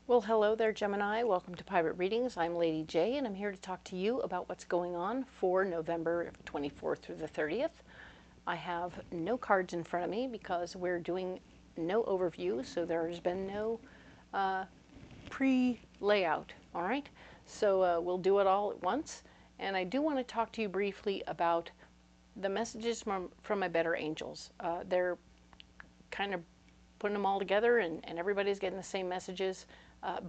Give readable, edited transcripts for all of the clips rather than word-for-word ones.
Well, hello there, Gemini. Welcome to Pirate Readings. I'm Lady J, and I'm here to talk to you about what's going on for November 24th through the 30th. I have no cards in front of me because we're doing no overview, so there's been no pre-layout, all right? So we'll do it all at once. And I do want to talk to you briefly about the messages from my better angels. They're kind of putting them all together, and everybody's getting the same messages.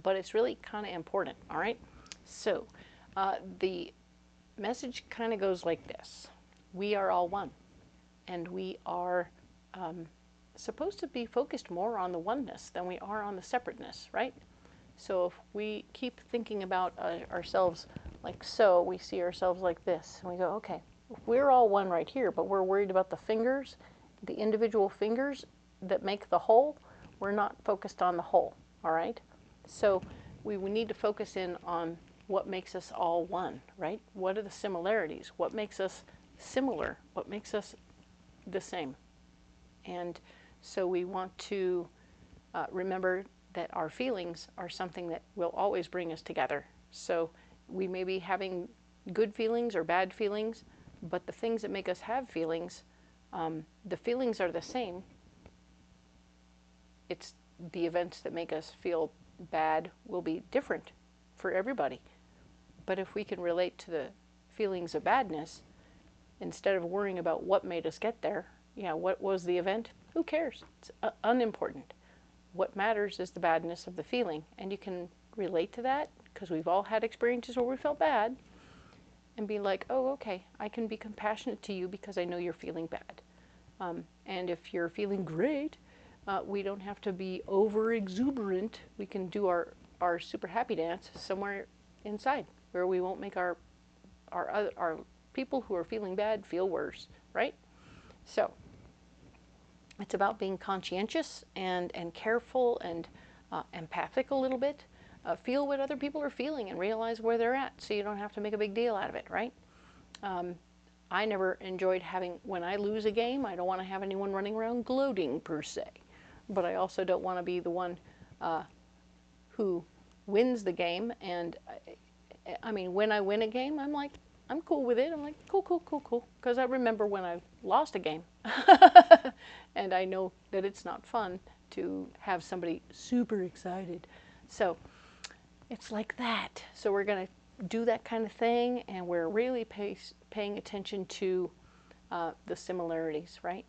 But it's really kind of important, all right? So the message kind of goes like this. We are all one, and we are supposed to be focused more on the oneness than we are on the separateness, right? So if we keep thinking about ourselves like so, we see ourselves like this, and we go, okay, we're all one right here, but we're worried about the fingers, the individual fingers that make the whole. We're not focused on the whole, all right? So we need to focus in on what makes us all one, right? What are the similarities? What makes us similar? What makes us the same? And so we want to remember that our feelings are something that will always bring us together. So we may be having good feelings or bad feelings, but the things that make us have feelings, the feelings are the same. It's the events that make us feel bad will be different for everybody. But if we can relate to the feelings of badness, instead of worrying about what made us get there, what was the event, who cares? It's unimportant. What matters is the badness of the feeling. And you can relate to that because we've all had experiences where we felt bad and be like, oh, okay, I can be compassionate to you because I know you're feeling bad. And if you're feeling great, we don't have to be over exuberant. We can do our super happy dance somewhere inside where we won't make our people who are feeling bad feel worse, right? So it's about being conscientious and careful and empathic a little bit. Feel what other people are feeling and realize where they're at so you don't have to make a big deal out of it, right? I never enjoyed when I lose a game, I don't want to have anyone running around gloating per se. But I also don't want to be the one who wins the game. And I mean, when I win a game, I'm like, I'm cool with it. I'm like, cool, cool, cool, cool. Because I remember when I lost a game. And I know that it's not fun to have somebody super excited. So it's like that. So we're going to do that kind of thing. And we're really paying attention to the similarities, right?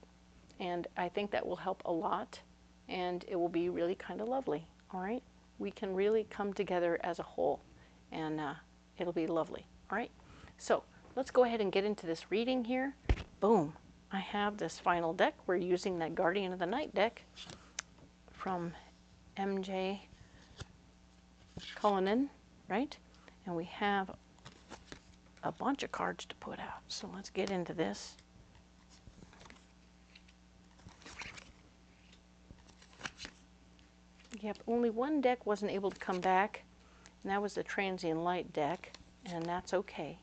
And I think that will help a lot. And it will be really kind of lovely, all right? We can really come together as a whole, and it'll be lovely, all right? So let's go ahead and get into this reading here. Boom. I have this final deck. We're using that Guardian of the Night deck from MJ Cullinane, right? And we have a bunch of cards to put out. So let's get into this. Yep, only one deck wasn't able to come back, and that was the Transient Light deck, and that's okay.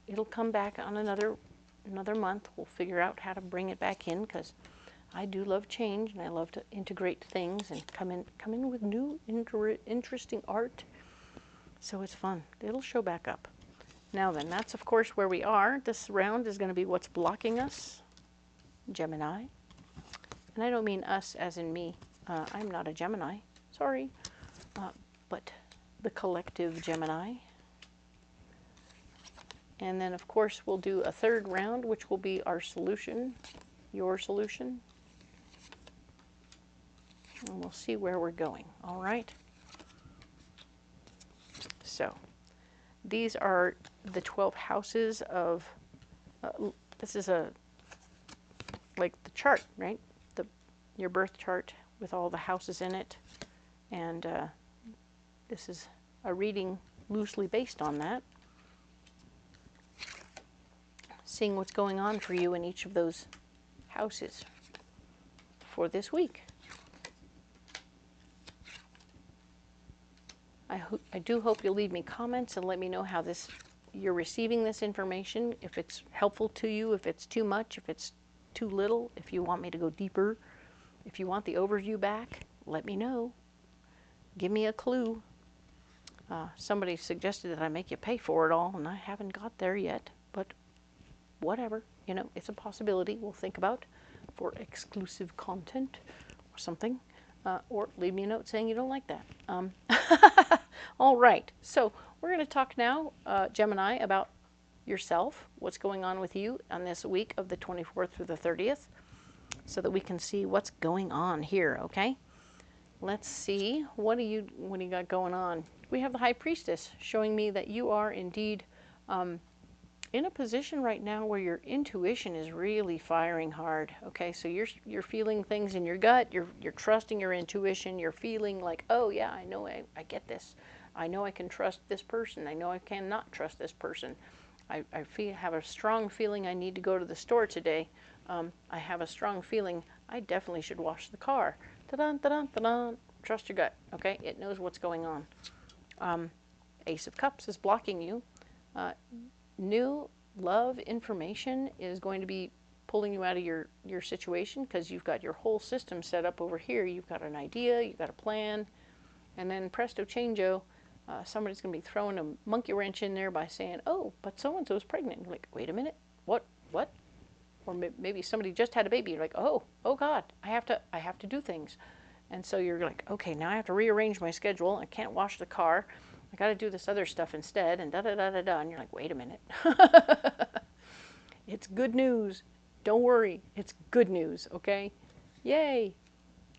It'll come back on another month. We'll figure out how to bring it back in, because I do love change, and I love to integrate things and come in with new, interesting art. So it's fun. It'll show back up. Now then, that's of course where we are. This round is going to be what's blocking us, Gemini. And I don't mean us as in me. I'm not a Gemini, sorry, but the collective Gemini. And then, of course, we'll do a third round, which will be our solution, your solution. And we'll see where we're going, all right? So, these are the 12 houses of, this is like the chart, right? Your birth chart with all the houses in it, and this is a reading loosely based on that. Seeing what's going on for you in each of those houses for this week. I do hope you'll leave me comments and let me know how you're receiving this information, if it's helpful to you, if it's too much, if it's too little, if you want me to go deeper. If you want the overview back, let me know. Give me a clue. Somebody suggested that I make you pay for it all, and I haven't got there yet, but whatever. You know, it's a possibility we'll think about for exclusive content or something. Or leave me a note saying you don't like that. All right, so we're going to talk now, Gemini, about yourself, what's going on with you on this week of the 24th through the 30th, so that we can see what's going on here, okay? Let's see, what do you got going on? We have the High Priestess showing me that you are indeed in a position right now where your intuition is really firing hard. Okay, so you're feeling things in your gut. You're trusting your intuition. You're feeling like, oh yeah, I know I get this. I know I can trust this person. I know I cannot trust this person. I have a strong feeling I need to go to the store today. I have a strong feeling I definitely should wash the car. Ta-da, ta-da, ta-da. Trust your gut. Okay, it knows what's going on. Ace of Cups is blocking you. New love information is going to be pulling you out of your situation, because you've got your whole system set up over here. You've got an idea, you've got a plan, and then presto changeo, somebody's going to be throwing a monkey wrench in there by saying, oh, but so-and-so's pregnant. You're like, wait a minute, what? Or maybe somebody just had a baby. You're like, oh God, I have to do things. And so you're like, okay, now I have to rearrange my schedule. I can't wash the car. I got to do this other stuff instead, and da-da-da-da-da. And you're like, wait a minute. It's good news. Don't worry. It's good news, okay? Yay.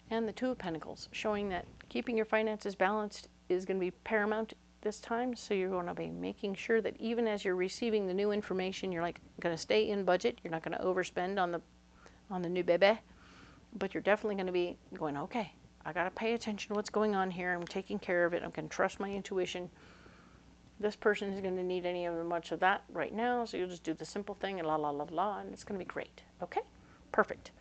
And the Two of Pentacles, showing that keeping your finances balanced is going to be paramount this time. So you're going to be making sure that even as you're receiving the new information, you're like going to stay in budget. You're not going to overspend on the new baby. But you're definitely going to be going, okay, I got to pay attention to what's going on here. I'm taking care of it. I'm going to trust my intuition. This person isn't going to need any of much of that right now, so you'll just do the simple thing and la la la la, and it's going to be great. Okay? Perfect.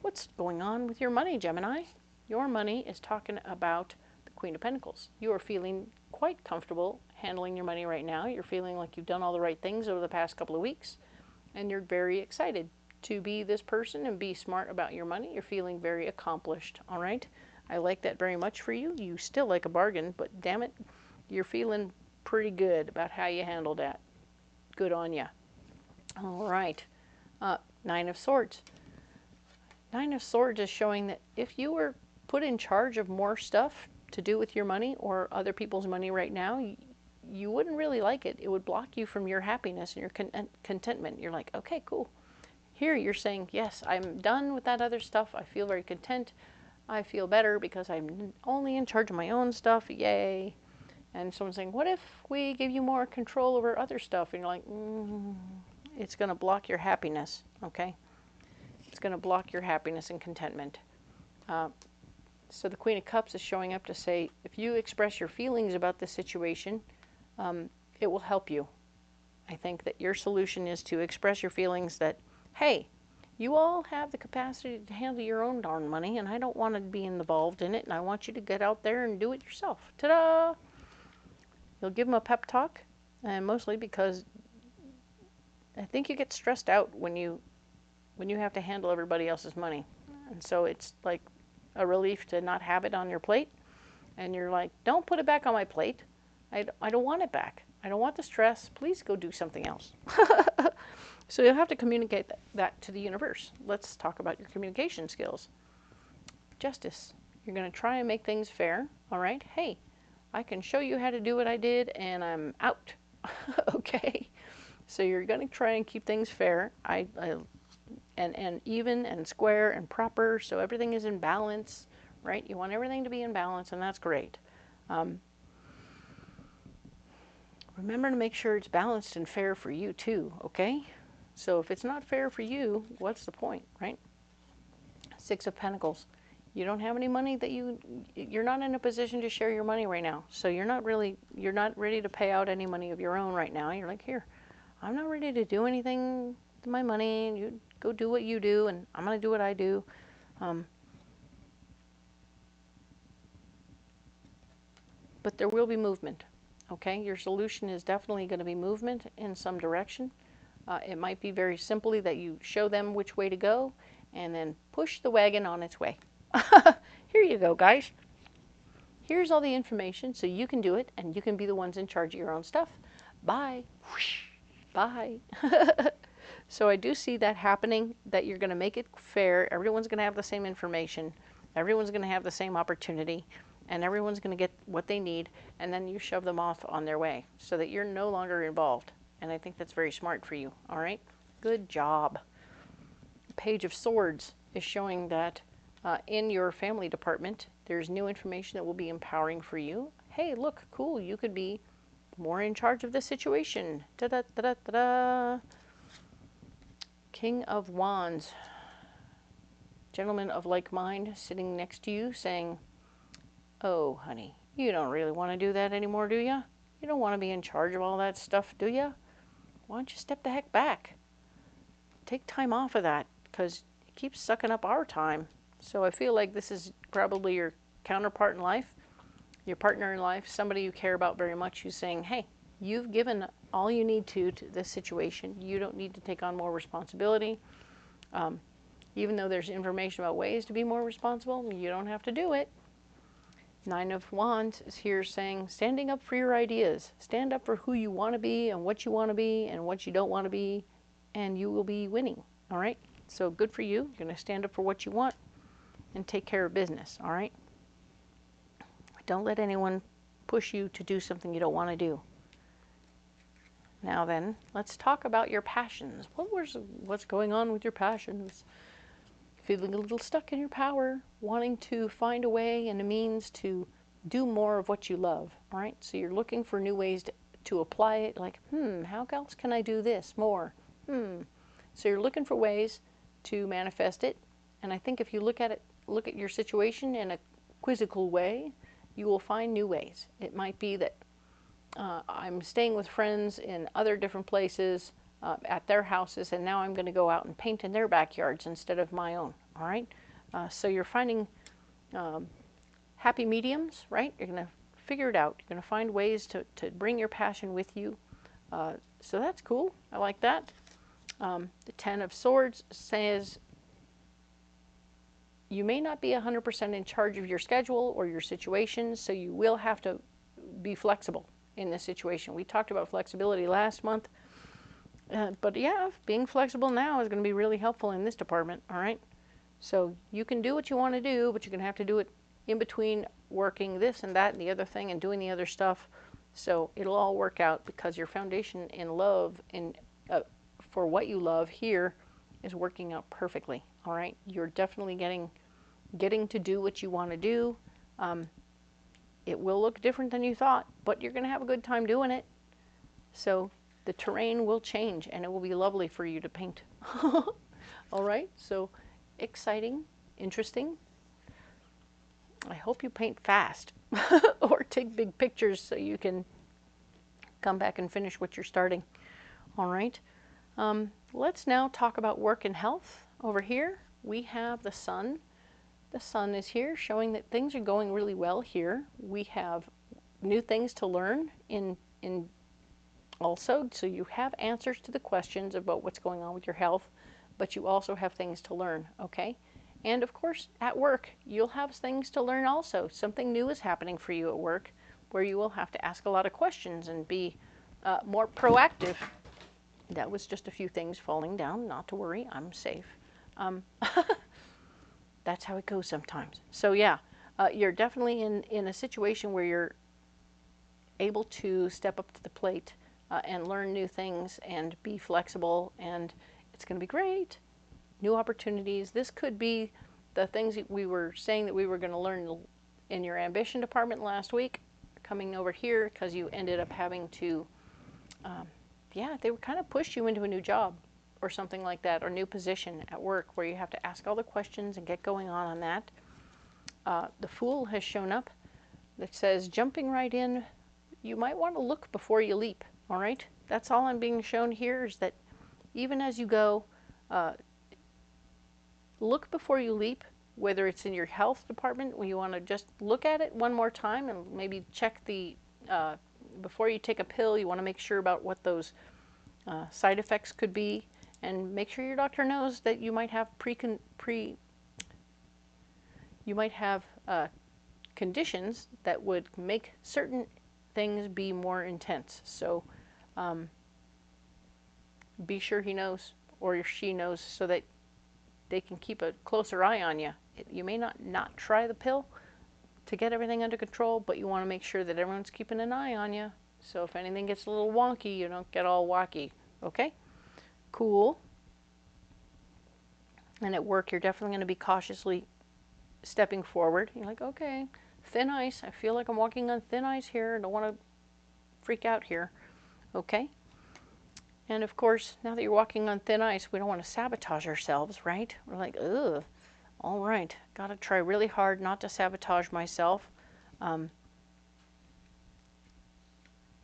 What's going on with your money, Gemini? Your money is talking about the Queen of Pentacles. You are feeling quite comfortable handling your money right now. You're feeling like you've done all the right things over the past couple of weeks, and you're very excited to be this person and be smart about your money. You're feeling very accomplished, all right? I like that very much for you. You still like a bargain, but damn it, you're feeling pretty good about how you handled that. Good on ya. All right. Nine of Swords. Nine of Swords is showing that if you were put in charge of more stuff to do with your money or other people's money right now, you wouldn't really like it. It would block you from your happiness and your contentment. You're like, okay, cool. Here you're saying, yes, I'm done with that other stuff. I feel very content. I feel better because I'm only in charge of my own stuff. Yay. And someone's saying, what if we give you more control over other stuff? And you're like, it's going to block your happiness, okay? It's going to block your happiness and contentment. So the Queen of Cups is showing up to say, if you express your feelings about this situation, it will help you. I think that your solution is to express your feelings that, hey, you all have the capacity to handle your own darn money, and I don't want to be involved in it, and I want you to get out there and do it yourself. Ta-da! You'll give them a pep talk, and mostly because I think you get stressed out when you have to handle everybody else's money. And so it's like a relief to not have it on your plate. And you're like, don't put it back on my plate. I don't want it back. I don't want the stress. Please go do something else. So you'll have to communicate that to the universe. Let's talk about your communication skills. Justice. You're going to try and make things fair. All right. Hey, I can show you how to do what I did, and I'm out. Okay. So you're going to try and keep things fair. And even and square and proper, so everything is in balance, right? You want everything to be in balance, and that's great. Remember to make sure it's balanced and fair for you too, okay? So if it's not fair for you, what's the point, right? Six of Pentacles. You don't have any money that you're not in a position to share your money right now. So you're not ready to pay out any money of your own right now. You're like, here, I'm not ready to do anything with my money. You go do what you do, and I'm going to do what I do. But there will be movement, okay? Your solution is definitely going to be movement in some direction. It might be very simply that you show them which way to go and then push the wagon on its way. Here you go, guys. here's all the information so you can do it and you can be the ones in charge of your own stuff. Bye. Whoosh. Bye. So I do see that happening, that you're going to make it fair. Everyone's going to have the same information. Everyone's going to have the same opportunity. And everyone's going to get what they need. And then you shove them off on their way so that you're no longer involved. And I think that's very smart for you. All right? Good job. Page of Swords is showing that in your family department, there's new information that will be empowering for you. Hey, look, cool. You could be more in charge of the situation. Da-da-da-da-da-da. King of Wands. Gentleman of like mind sitting next to you saying, oh, honey, you don't really want to do that anymore, do you? You don't want to be in charge of all that stuff, do you? Why don't you step the heck back? Take time off of that, because it keeps sucking up our time. So I feel like this is probably your counterpart in life, your partner in life, somebody you care about very much, who's saying, hey, you've given all you need to this situation. You don't need to take on more responsibility. Even though there's information about ways to be more responsible, you don't have to do it. Nine of Wands is here saying, standing up for your ideas. Stand up for who you want to be and what you want to be and what you don't want to be, and you will be winning. All right? So good for you. You're going to stand up for what you want and take care of business. All right? Don't let anyone push you to do something you don't want to do. Now then, let's talk about your passions. What's going on with your passions? Feeling a little stuck in your power, wanting to find a way and a means to do more of what you love, all right? So you're looking for new ways to apply it, like, how else can I do this more? So you're looking for ways to manifest it, and I think if you look at your situation in a quizzical way, you will find new ways. It might be that I'm staying with friends in other different places, at their houses, and now I'm going to go out and paint in their backyards instead of my own, all right? So you're finding happy mediums, right? You're going to figure it out. You're going to find ways to bring your passion with you. So that's cool. I like that. The Ten of Swords says you may not be 100% in charge of your schedule or your situation, so you will have to be flexible in this situation. We talked about flexibility last month. But yeah, being flexible now is going to be really helpful in this department, all right? So you can do what you want to do, but you're going to have to do it in between working this and that and the other thing and doing the other stuff. So it'll all work out because your foundation in love and for what you love here is working out perfectly, all right? You're definitely getting to do what you want to do. It will look different than you thought, but you're going to have a good time doing it. So the terrain will change, and it will be lovely for you to paint. All right, so exciting, interesting. I hope you paint fast or take big pictures so you can come back and finish what you're starting. All right, let's now talk about work and health. Over here, we have the sun. The sun is here showing that things are going really well here. We have new things to learn in also, so you have answers to the questions about what's going on with your health, but you also have things to learn, okay? And of course, at work, you'll have things to learn also. Something new is happening for you at work where you will have to ask a lot of questions and be more proactive. That was just a few things falling down. Not to worry, I'm safe. That's how it goes sometimes. So yeah, you're definitely in a situation where you're able to step up to the plate and learn new things and be flexible, and it's going to be great. New opportunities. This could be the things that we were saying that we were going to learn in your ambition department last week, coming over here because you ended up having to, yeah, they kind of pushed you into a new job or something like that, or new position at work where you have to ask all the questions and get going on that. The Fool has shown up that says, jumping right in, you might want to look before you leap. All right, that's all I'm being shown here, is that even as you go, look before you leap, whether it's in your health department where you want to just look at it one more time and maybe check the, before you take a pill, you want to make sure about what those side effects could be, and make sure your doctor knows that you might have conditions that would make certain things be more intense. So be sure he knows or she knows so that they can keep a closer eye on you. You may not try the pill to get everything under control, but you want to make sure that everyone's keeping an eye on you. So if anything gets a little wonky, you don't get all wacky. Okay? Cool. And at work, you're definitely going to be cautiously stepping forward. You're like, okay, thin ice. I feel like I'm walking on thin ice here. I don't want to freak out here. Okay? And of course, now that you're walking on thin ice, we don't want to sabotage ourselves, right? We're like, ugh, all right, got to try really hard not to sabotage myself.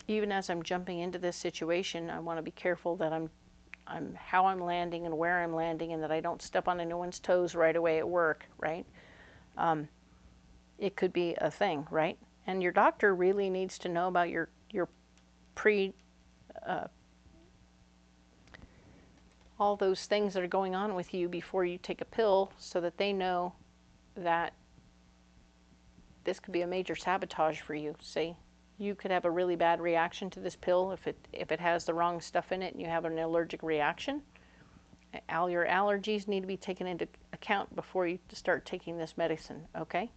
Even as I'm jumping into this situation, I want to be careful that how I'm landing and where I'm landing, and that I don't step on anyone's toes right away at work, right? It could be a thing, right? And your doctor really needs to know about your all those things that are going on with you before you take a pill, so that they know that this could be a major sabotage for you. See, you could have a really bad reaction to this pill if it has the wrong stuff in it and you have an allergic reaction. All your allergies need to be taken into account before you start taking this medicine, okay?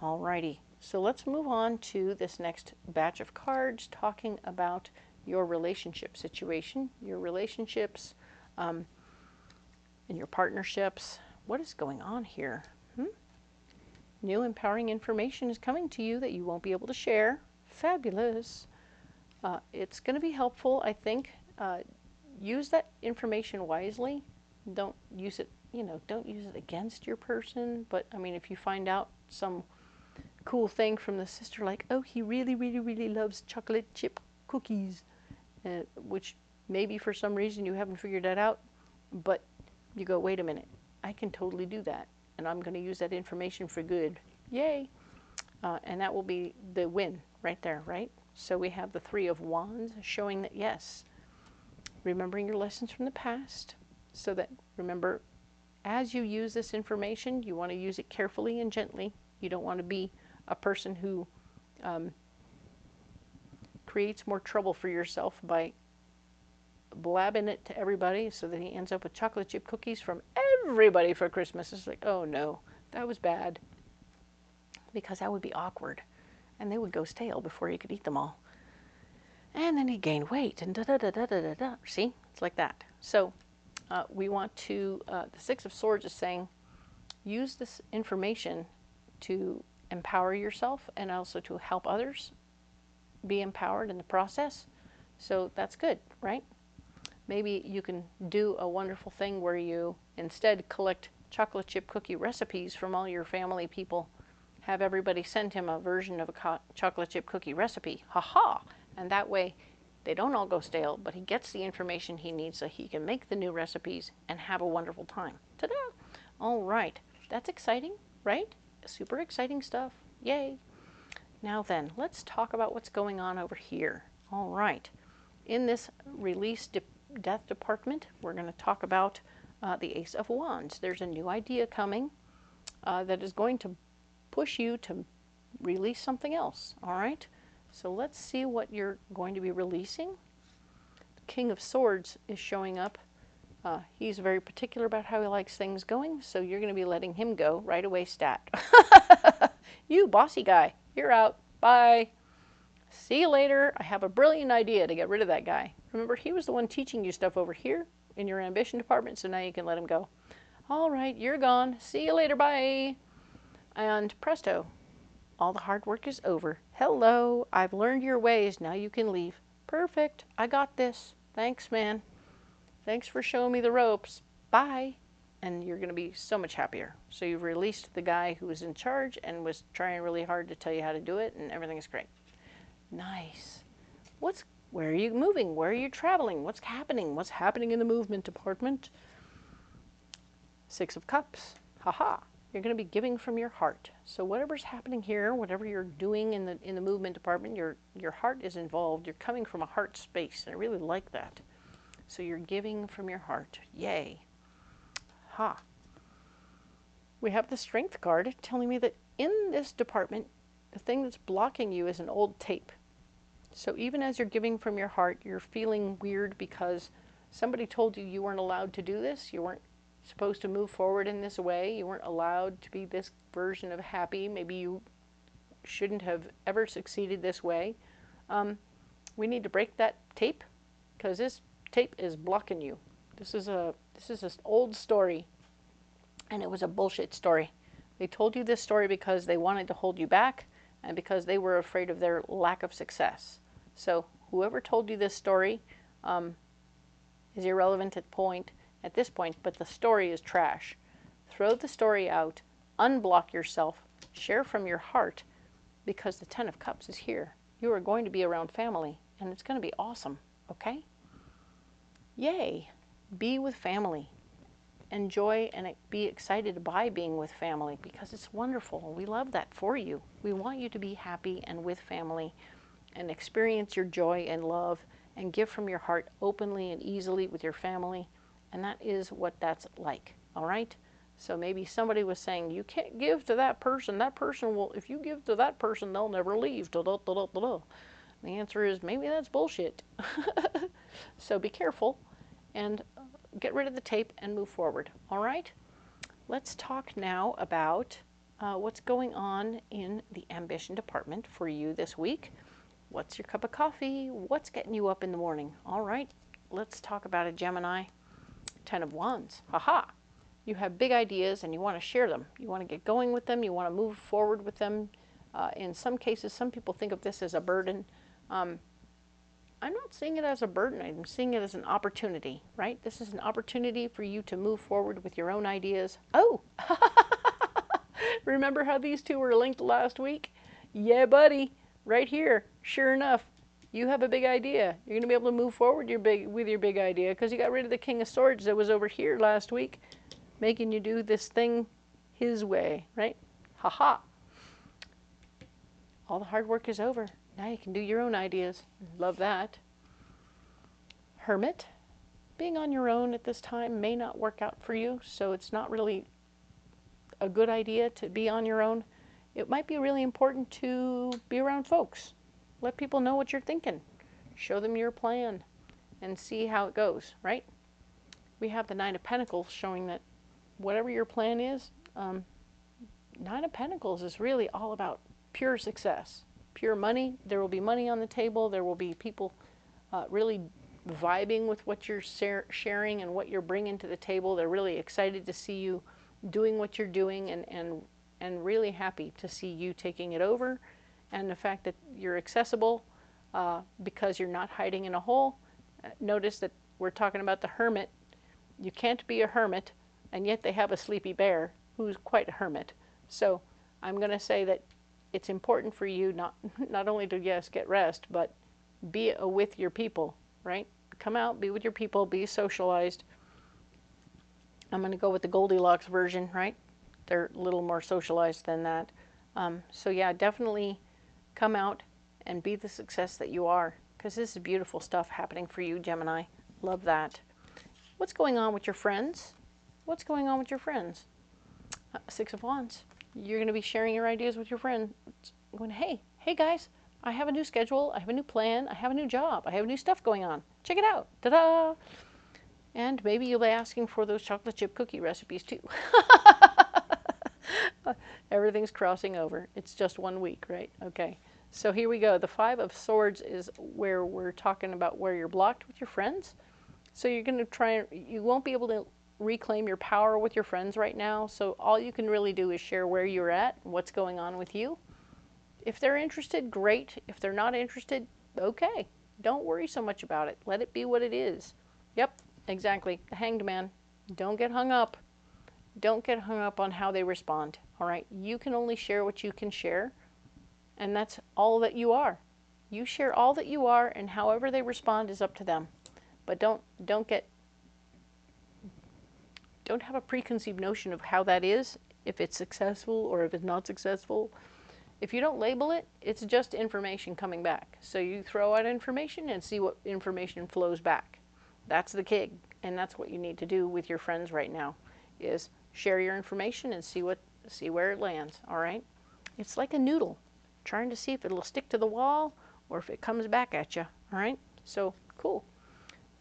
Alrighty, so let's move on to this next batch of cards talking about your relationship situation, your relationships, and your partnerships. What is going on here? New empowering information is coming to you that you won't be able to share. Fabulous. It's going to be helpful, I think. Use that information wisely. Don't use it, don't use it against your person. But I mean, if you find out some cool thing from the sister, like, oh, he really, really, really loves chocolate chip cookies, which maybe for some reason you haven't figured that out, but you go, wait a minute, I can totally do that, and I'm going to use that information for good. Yay! And that will be the win right there, right? So we have the Three of Wands showing that, yes, remembering your lessons from the past, so that, remember, as you use this information, you want to use it carefully and gently. You don't want to be a person who creates more trouble for yourself by blabbing it to everybody, so that he ends up with chocolate chip cookies from everybody for Christmas. It's like, oh no, that was bad. Because that would be awkward. And they would go stale before you could eat them all. And then he'd gain weight and da-da-da-da-da-da-da. See? It's like that. So we want to, the Six of Swords is saying, use this information to empower yourself and also to help others be empowered in the process. So that's good, right? Maybe you can do a wonderful thing where you instead collect chocolate chip cookie recipes from all your family people. Have everybody send him a version of a chocolate chip cookie recipe. Ha-ha! And that way they don't all go stale, but he gets the information he needs so he can make the new recipes and have a wonderful time. Ta-da! All right. That's exciting, right? Super exciting stuff. Yay! Now then, let's talk about what's going on over here. All right. In this release death department, we're going to talk about the Ace of Wands. There's a new idea coming that is going to push you to release something else. All right. So let's see what you're going to be releasing. The King of Swords is showing up. He's very particular about how he likes things going, so you're going to be letting him go right away, stat. You bossy guy, you're out. Bye. See you later. I have a brilliant idea to get rid of that guy. Remember, he was the one teaching you stuff over here in your ambition department, so now you can let him go. All right, you're gone. See you later. Bye. And presto, all the hard work is over. Hello, I've learned your ways. Now you can leave. Perfect. I got this. Thanks, man. Thanks for showing me the ropes. Bye. And you're going to be so much happier. So you've released the guy who was in charge and was trying really hard to tell you how to do it, and everything is great. Nice. Where are you moving? Where are you traveling? What's happening? What's happening in the movement department? Six of Cups. Haha. You're going to be giving from your heart. So whatever's happening here, whatever you're doing in the movement department, your heart is involved. You're coming from a heart space, and I really like that. So you're giving from your heart. Yay. Ha. We have the Strength card telling me that in this department, the thing that's blocking you is an old tape. So even as you're giving from your heart, you're feeling weird because somebody told you you weren't allowed to do this. You weren't supposed to move forward in this way. You weren't allowed to be this version of happy. Maybe you shouldn't have ever succeeded this way. We need to break that tape because this tape is blocking you. This is an old story, and it was a bullshit story. They told you this story because they wanted to hold you back and because they were afraid of their lack of success. So whoever told you this story is irrelevant at this point, but the story is trash. Throw the story out, unblock yourself, share from your heart, because the Ten of Cups is here. You are going to be around family, and it's going to be awesome, okay? Yay! Be with family. Enjoy and be excited by being with family because it's wonderful. We love that for you. We want you to be happy and with family and experience your joy and love and give from your heart openly and easily with your family. And that is what that's like, all right? So maybe somebody was saying, you can't give to that person. That person will, if you give to that person, they'll never leave. Da, da, da, da, da, da. The answer is maybe that's bullshit. So be careful and get rid of the tape and move forward, all right? Let's talk now about what's going on in the ambition department for you this week. What's your cup of coffee? What's getting you up in the morning? All right, let's talk about a Gemini. Ten of Wands. Haha. You have big ideas and you want to share them. You want to get going with them. You want to move forward with them. In some cases, some people think of this as a burden. I'm not seeing it as a burden. I'm seeing it as an opportunity, right? This is an opportunity for you to move forward with your own ideas. Oh, remember how these two were linked last week? Yeah, buddy, right here. Sure enough, you have a big idea. You're going to be able to move forward with your big idea because you got rid of the King of Swords that was over here last week, making you do this thing his way, right? Ha-ha. All the hard work is over. Now you can do your own ideas. Love that. Hermit. Being on your own at this time may not work out for you, so it's not really a good idea to be on your own. It might be really important to be around folks. Let people know what you're thinking. Show them your plan and see how it goes, right? We have the Nine of Pentacles showing that whatever your plan is, Nine of Pentacles is really all about pure success. Pure money. There will be money on the table. There will be people really vibing with what you're sharing and what you're bringing to the table. They're really excited to see you doing what you're doing and really happy to see you taking it over. And the fact that you're accessible because you're not hiding in a hole. Notice that we're talking about the hermit. You can't be a hermit, and yet they have a sleepy bear who's quite a hermit. So I'm going to say that it's important for you not only to, yes, get rest, but be with your people, right? Come out, be with your people, be socialized. I'm going to go with the Goldilocks version, right? They're a little more socialized than that. So yeah, definitely come out and be the success that you are, because this is beautiful stuff happening for you, Gemini. Love that. What's going on with your friends? What's going on with your friends? Six of Wands. You're going to be sharing your ideas with your friends. Going, hey guys, I have a new schedule. I have a new plan. I have a new job. I have new stuff going on. Check it out. Ta-da! And maybe you'll be asking for those chocolate chip cookie recipes too. Everything's crossing over. It's just 1 week, right? Okay. So here we go. The Five of Swords is where we're talking about where you're blocked with your friends. So you're going to you won't be able to reclaim your power with your friends right now. So all you can really do is share where you're at and what's going on with you. If they're interested, great. If they're not interested, okay. Don't worry so much about it. Let it be what it is. Yep, exactly. The Hanged Man. Don't get hung up. Don't get hung up on how they respond. All right. You can only share what you can share. And that's all that you are. You share all that you are, and however they respond is up to them. But don't have a preconceived notion of how that is, if it's successful or if it's not successful. If you don't label it, it's just information coming back. So you throw out information and see what information flows back. That's the gig, and that's what you need to do with your friends right now, is share your information and see where it lands. All right, it's like a noodle, trying to see if it'll stick to the wall or if it comes back at you. All right, so cool.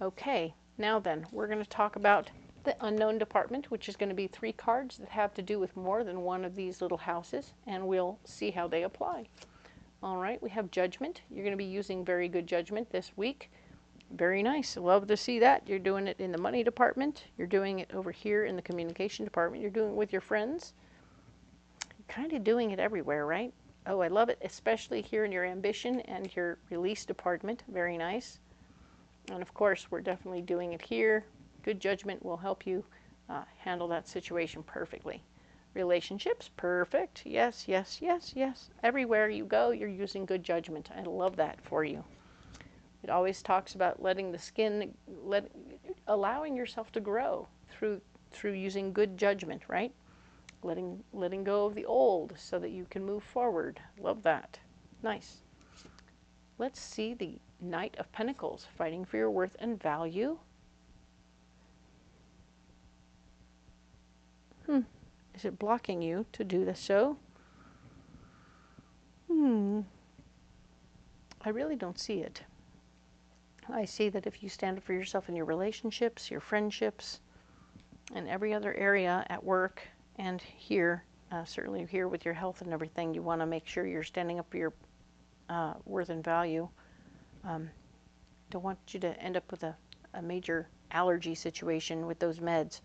Okay, now then, we're going to talk about the unknown department, which is going to be 3 cards that have to do with more than one of these little houses, and we'll see how they apply. All right, we have judgment. You're going to be using very good judgment this week. Very nice. Love to see that. You're doing it in the money department. You're doing it over here in the communication department. You're doing it with your friends. You're kind of doing it everywhere, right? Oh, I love it, especially here in your ambition and your release department. Very nice. And of course, we're definitely doing it here. Good judgment will help you handle that situation perfectly. Relationships, perfect. Yes, yes, yes, yes. Everywhere you go, you're using good judgment. I love that for you. It always talks about letting the skin, allowing yourself to grow through using good judgment, right? Letting go of the old so that you can move forward. Love that. Nice. Let's see the Knight of Pentacles, fighting for your worth and value. Is it blocking you to do the show? I really don't see it. I see that if you stand up for yourself in your relationships, your friendships, and every other area at work and here, certainly here with your health and everything, you want to make sure you're standing up for your worth and value. Don't want you to end up with a major allergy situation with those meds.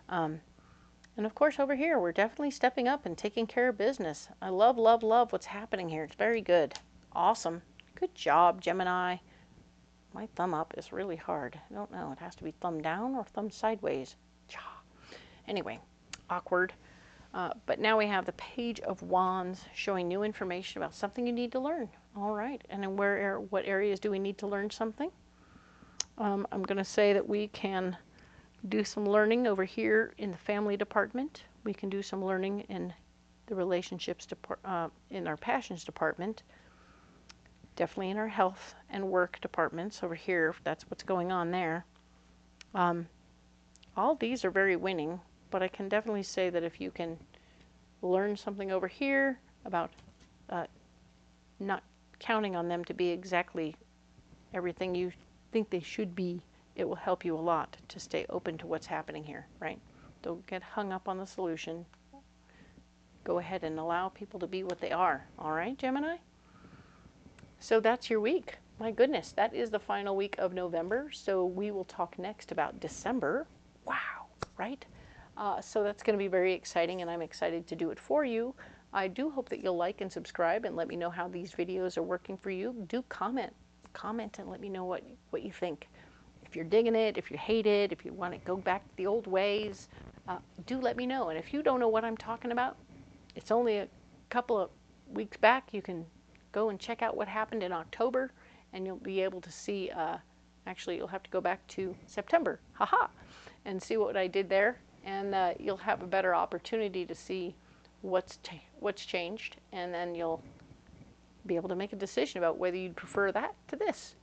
And of course over here, we're definitely stepping up and taking care of business. I love, love, love what's happening here. It's very good. Awesome. Good job, Gemini. My thumb up is really hard. I don't know. It has to be thumb down or thumb sideways. Anyway, awkward. But now we have the Page of Wands showing new information about something you need to learn. All right. And then what areas do we need to learn something? I'm going to say that we can do some learning over here in the family department. We can do some learning in the relationships in our passions department. Definitely in our health and work departments over here, if that's what's going on there. All these are very winning, but I can definitely say that if you can learn something over here about not counting on them to be exactly everything you think they should be, it will help you a lot to stay open to what's happening here, right? Don't get hung up on the solution. Go ahead and allow people to be what they are. All right, Gemini? So that's your week. My goodness, that is the final week of November. So we will talk next about December. Wow, right? So that's going to be very exciting, and I'm excited to do it for you. I do hope that you'll like and subscribe and let me know how these videos are working for you. Do comment and let me know what you think. If you're digging it, if you hate it, if you want to go back to the old ways, do let me know. And if you don't know what I'm talking about, it's only a couple of weeks back. You can go and check out what happened in October, and you'll be able to see, actually you'll have to go back to September, and see what I did there. And you'll have a better opportunity to see what's changed, and then you'll be able to make a decision about whether you'd prefer that to this.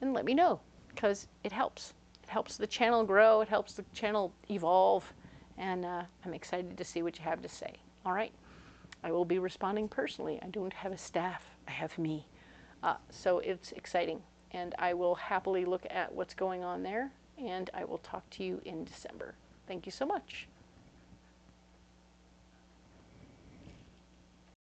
And let me know, because it helps. It helps the channel grow, it helps the channel evolve, and I'm excited to see what you have to say. All right, I will be responding personally. I don't have a staff, I have me. So it's exciting, and I will happily look at what's going on there, and I will talk to you in December. Thank you so much.